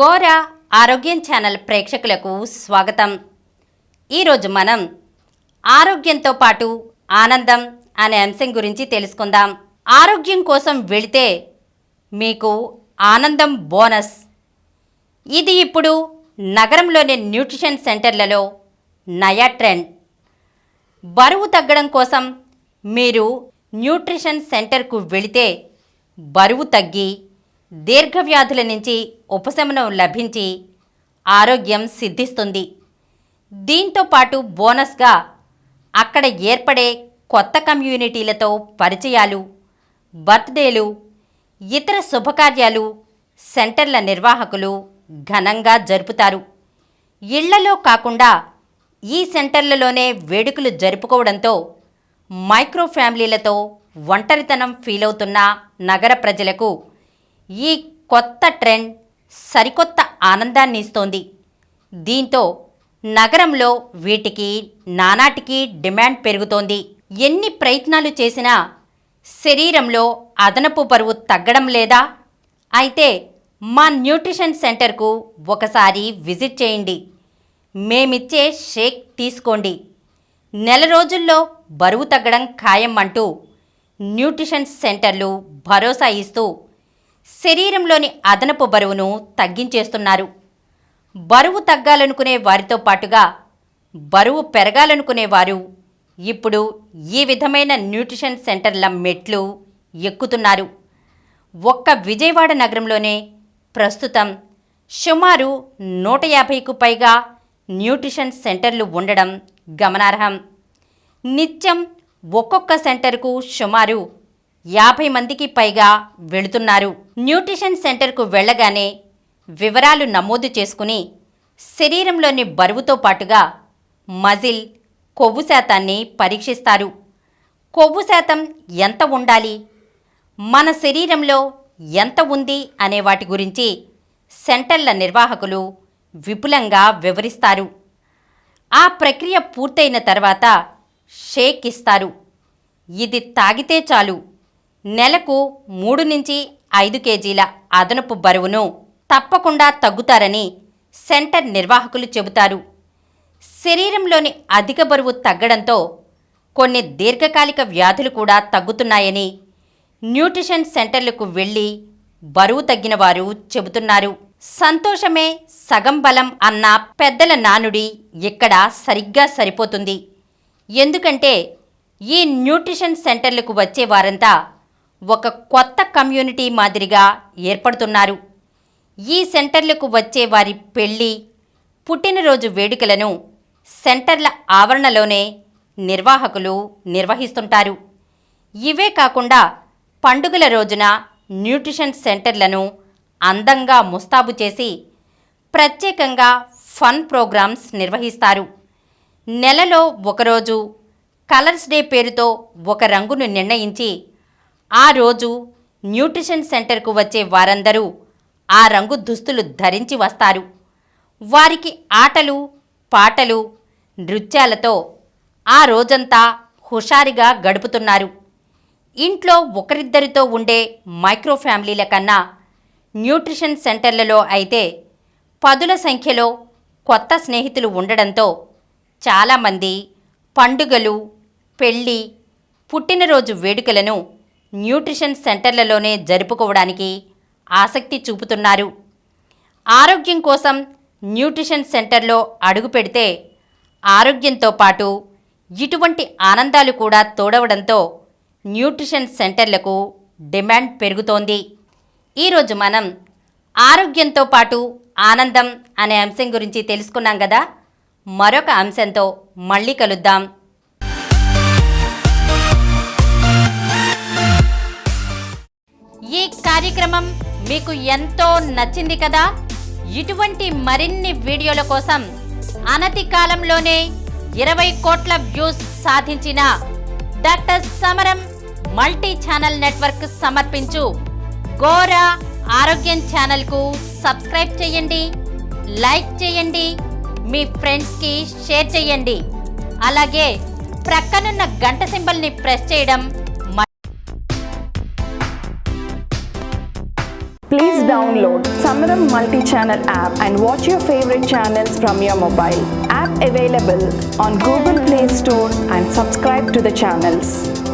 గోర ఆరోగ్యం ఛానల్ ప్రేక్షకులకు స్వాగతం. ఈరోజు మనం ఆరోగ్యంతో పాటు ఆనందం అనే అంశం గురించి తెలుసుకుందాం. ఆరోగ్యం కోసం వెళితే మీకు ఆనందం బోనస్. ఇది ఇప్పుడు నగరంలోని న్యూట్రిషన్ సెంటర్లలో నయా ట్రెండ్. బరువు తగ్గడం కోసం మీరు న్యూట్రిషన్ సెంటర్కు వెళితే బరువు తగ్గి దీర్ఘవ్యాధుల నుంచి ఉపశమనం లభించి ఆరోగ్యం సిద్ధిస్తుంది. దీంతో పాటు బోనస్గా అక్కడ ఏర్పడే కొత్త కమ్యూనిటీలతో పరిచయాలు, బర్త్డేలు, ఇతర శుభకార్యాలు సెంటర్ల నిర్వాహకులు ఘనంగా జరుపుతారు. ఇళ్లలో కాకుండా ఈ సెంటర్లలోనే వేడుకలు జరుపుకోవడంతో మైక్రో ఫ్యామిలీలతో ఒంటరితనం ఫీలవుతున్న నగర ప్రజలకు ఈ కొత్త ట్రెండ్ సరికొత్త ఆనందాన్ని ఇస్తోంది. దీంతో నగరంలో వీటికి నానాటికి డిమాండ్ పెరుగుతోంది. ఎన్ని ప్రయత్నాలు చేసినా శరీరంలో అదనపు బరువు తగ్గడం లేదా? అయితే మా న్యూట్రిషన్ సెంటర్కు ఒకసారి విజిట్ చేయండి. మేమిచ్చే షేక్ తీసుకోండి, నెల రోజుల్లో బరువు తగ్గడం ఖాయం అంటూ న్యూట్రిషన్ సెంటర్లు భరోసా ఇస్తూ శరీరంలోని అదనపు బరువును తగ్గించేస్తున్నారు. బరువు తగ్గాలనుకునే వారితో పాటుగా బరువు పెరగాలనుకునే వారు ఇప్పుడు ఈ విధమైన న్యూట్రిషన్ సెంటర్ల మెట్లు ఎక్కుతున్నారు. ఒక్క విజయవాడ నగరంలోనే ప్రస్తుతం సుమారు 150కు పైగా న్యూట్రిషన్ సెంటర్లు ఉండడం గమనార్హం. నిత్యం ఒక్కొక్క సెంటర్కు సుమారు 50 మందికి పైగా వెళుతున్నారు. న్యూట్రిషన్ సెంటర్కు వెళ్ళగానే వివరాలు నమోదు చేసుకుని శరీరంలోని బరువుతో పాటుగా మజిల్, కొవ్వు శాతాన్ని పరీక్షిస్తారు. కొవ్వు శాతం ఎంత ఉండాలి, మన శరీరంలో ఎంత ఉంది అనే వాటి గురించి సెంటర్ల నిర్వాహకులు విపులంగా వివరిస్తారు. ఆ ప్రక్రియ పూర్తయిన తర్వాత షేక్ ఇస్తారు. ఇది తాగితే చాలు నెలకు 3 నుంచి 5 కేజీల అదనపు బరువును తప్పకుండా తగ్గుతారని సెంటర్ నిర్వాహకులు చెబుతారు. శరీరంలోని అధిక బరువు తగ్గడంతో కొన్ని దీర్ఘకాలిక వ్యాధులు కూడా తగ్గుతున్నాయని న్యూట్రిషన్ సెంటర్లకు వెళ్ళి బరువు తగ్గిన వారు చెబుతున్నారు. సంతోషమే సగం బలం అన్న పెద్దల నానుడి ఇక్కడ సరిగ్గా సరిపోతుంది. ఎందుకంటే ఈ న్యూట్రిషన్ సెంటర్లకు వచ్చే వారంతా ఒక కొత్త కమ్యూనిటీ మాదిరిగా ఏర్పడుతున్నారు. ఈ సెంటర్లకు వచ్చే వారి పెళ్లి, పుట్టినరోజు వేడుకలను సెంటర్ల ఆవరణలోనే నిర్వాహకులు నిర్వహిస్తుంటారు. ఇవే కాకుండా పండుగల రోజున న్యూట్రిషన్ సెంటర్లను అందంగా ముస్తాబు చేసి ప్రత్యేకంగా ఫన్ ప్రోగ్రామ్స్ నిర్వహిస్తారు. నెలలో ఒకరోజు కలర్స్ డే పేరుతో ఒక రంగును నిర్ణయించి ఆ రోజు న్యూట్రిషన్ సెంటర్కు వచ్చే వారందరూ ఆ రంగు దుస్తులు ధరించి వస్తారు. వారికి ఆటలు, పాటలు, నృత్యాలతో ఆ రోజంతా హుషారుగా గడుపుతున్నారు. ఇంట్లో ఒకరిద్దరితో ఉండే మైక్రో ఫ్యామిలీల కన్నా న్యూట్రిషన్ సెంటర్లలో అయితే పదుల సంఖ్యలో కొత్త స్నేహితులు ఉండడంతో చాలామంది పండుగలు, పెళ్లి, పుట్టినరోజు వేడుకలను న్యూట్రిషన్ సెంటర్లలోనే జరుపుకోవడానికి ఆసక్తి చూపుతున్నారు. ఆరోగ్యం కోసం న్యూట్రిషన్ సెంటర్లో అడుగు పెడితే ఆరోగ్యంతో పాటు ఇటువంటి ఆనందాలు కూడా తోడవడంతో న్యూట్రిషన్ సెంటర్లకు డిమాండ్ పెరుగుతోంది. ఈరోజు మనం ఆరోగ్యంతో పాటు ఆనందం అనే అంశం గురించి తెలుసుకున్నాం కదా. మరొక అంశంతో మళ్ళీ కలుద్దాం. ఈ కార్యక్రమం మీకు ఎంతో నచ్చింది కదా. ఇటువంటి మరిన్ని వీడియోల కోసం అనతి కాలంలోనే 20 కోట్ల వ్యూస్ సాధించిన డాక్టర్ సమరం మల్టీ ఛానల్ నెట్వర్క్ సమర్పించు గోర ఆరోగ్యం ఛానల్కు సబ్స్క్రైబ్ చేయండి, లైక్ చేయండి, మీ ఫ్రెండ్స్కి షేర్ చేయండి. అలాగే ప్రక్కనున్న గంట సింబల్ని ప్రెస్ చేయడం. Please download Samaram multi-channel app and watch your favorite channels from your mobile. App available on Google Play Store and subscribe to the channels.